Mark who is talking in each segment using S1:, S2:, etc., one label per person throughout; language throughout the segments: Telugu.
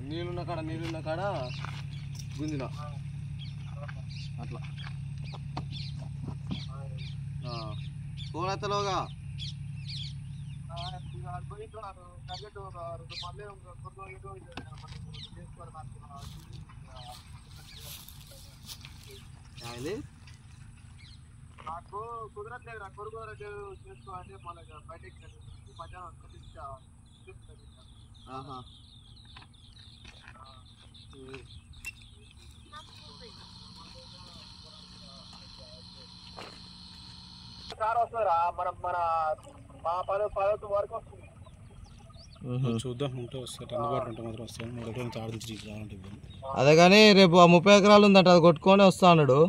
S1: నీళ్ళున్న కాడ గుంజిన అట్లా పోనెత్తలోగా
S2: నాకు కుదరట్లేదు రా కొడుకు చేసుకోవాలంటే మళ్ళీ బయటకి మధ్యాహ్నం కార్ వస్తుందిరా మన మా 10 వరకు వస్తుంది.
S3: చూద్దాం ఉంటే వస్తాయి అందుబాటులో ఉంటే మాత్రం వస్తాయి 3 ఎకరాలు ఆడించి.
S1: అదే కానీ రేపు 30 ఎకరాలు ఉందట, అది కొట్టుకొని వస్తా అన్నాడు.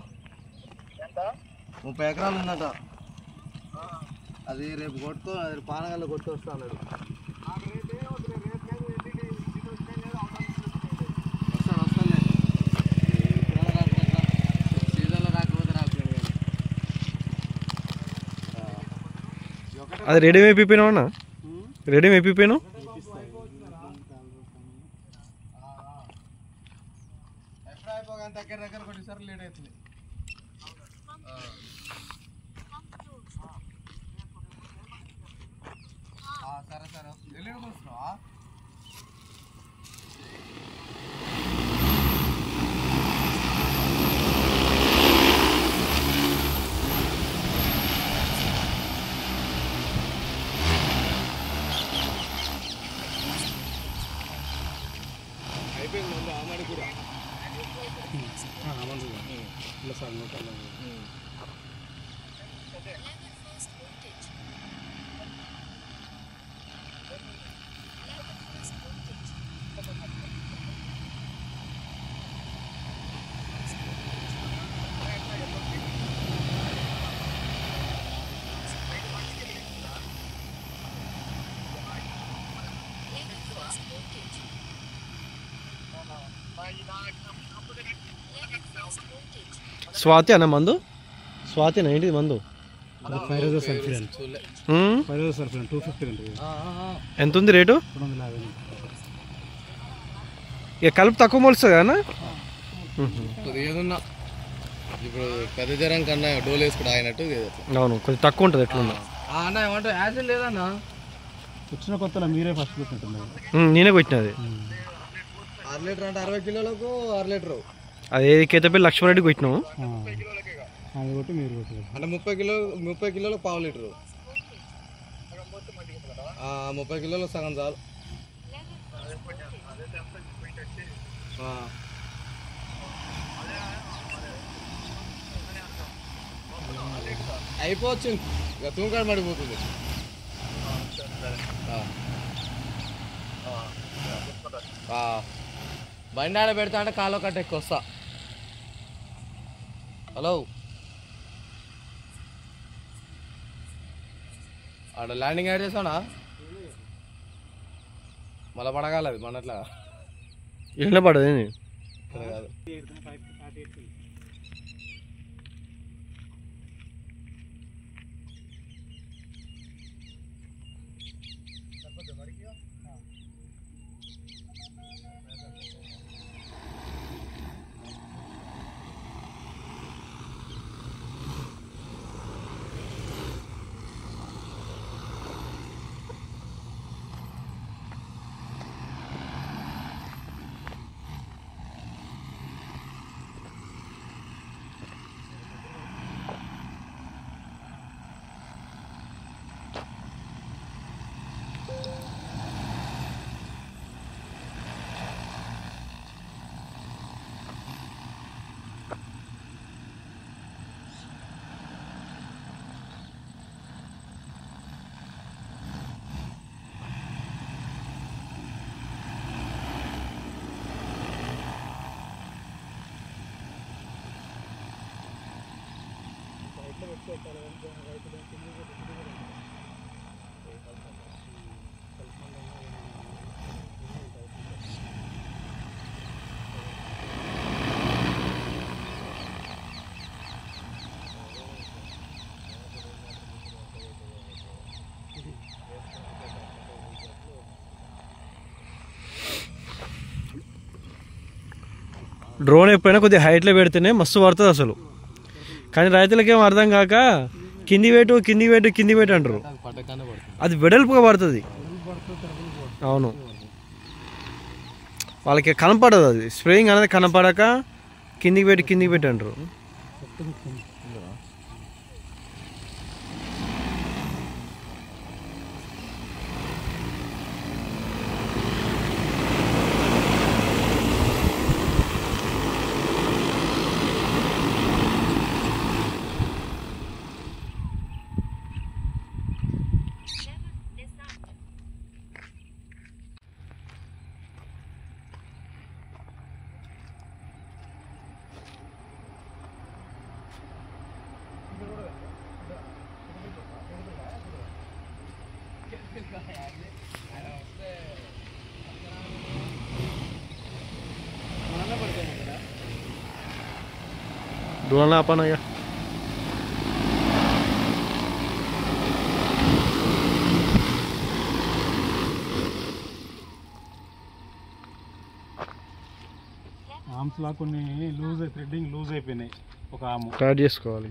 S1: 30 ఎకరాలు ఉందట, అది రేపు కొట్టుకో, అది పానగల్లో కొట్టి వస్తా అన్నాడు. సీజన్లో రాకపోతే రాకపోయింది.
S4: అది రెడీ అయిపోయినావు అన్న, రెడీ అయిపోయినావు.
S1: ఎక్కడ అయిపోగా దగ్గర కొద్దిసార్లు లేట్ అవుతుంది. సరే ఎల్లుండి కూర్చున్నావా? అయిపోయింది ముందు ఆమాడి కూడా ఇలా సార్
S4: స్వాతి అన్న మందు, స్వాతినా ఏంటిది మందు?
S3: సల్ఫిరన్ 250 ఉంటుంది.
S4: ఎంత ఉంది రేటు?
S3: 250.
S4: ఇక కలుపు తక్కువ మొలుస్తుంది కదా
S1: ఏదన్నా ఇప్పుడు పెద్ద జ్వరం కన్నా డోలు వేసుకుంటూ అయినట్టు.
S4: అవును, కొంచెం తక్కువ ఉంటుంది. ఎట్లున్నా
S1: అన్న ఏమంటావు? యాసిడ్ లేదన్నా?
S3: వచ్చిన కొత్తలో మీరే ఫస్ట్ పెట్టినట్టున్నారు.
S4: నేనే కొట్టినది.
S1: 6 లీటర్ అంటే 60 కిలోలకు 6 లీటరు.
S4: అది కేతపల్లి లక్ష్మణరెడ్డి కొట్టినాము.
S3: అది కొట్టి మీరు కొట్టి
S1: అంటే 30 కిలోలకు 1/2 లీటరు. 30 కిలోలకు సగం చాలు. అయిపోవచ్చు, ఇక తూకాడు పడిపోతుంది. బండి ఆడ పెడతా అంటే కాలో కట్ట ఎక్కువ వస్తా. హలో, ఆడ ల్యాండింగ్ యాడ్ చేసానా? మళ్ళీ పడగాలి అది మనట్లా
S4: ఎండ పడదు
S1: కాదు.
S4: డ్రోన్ ఎప్పుడైనా కొద్దిగా హైట్లో పెడితేనే మస్తు పడుతుంది అసలు. కానీ రైతులకేం అర్థం కాక కింది వేటు కింది వేటు కింది వేటు అంటారు.
S1: పట్టకనే పడుతుంది.
S4: అది వెడల్పుగా పడుతుంది. అవును, వాళ్ళకి కనపడదు, అది స్ప్రేయింగ్ అనేది కనపడక కిందికి పెట్టి అంటారు. Dua apa naya?
S3: ఆమ్స్లా కొన్ని థ్రెడ్డింగ్ లూజ్ అయిపోయినాయి. ఒక ఆము
S4: టైట్ చేసుకోవాలి.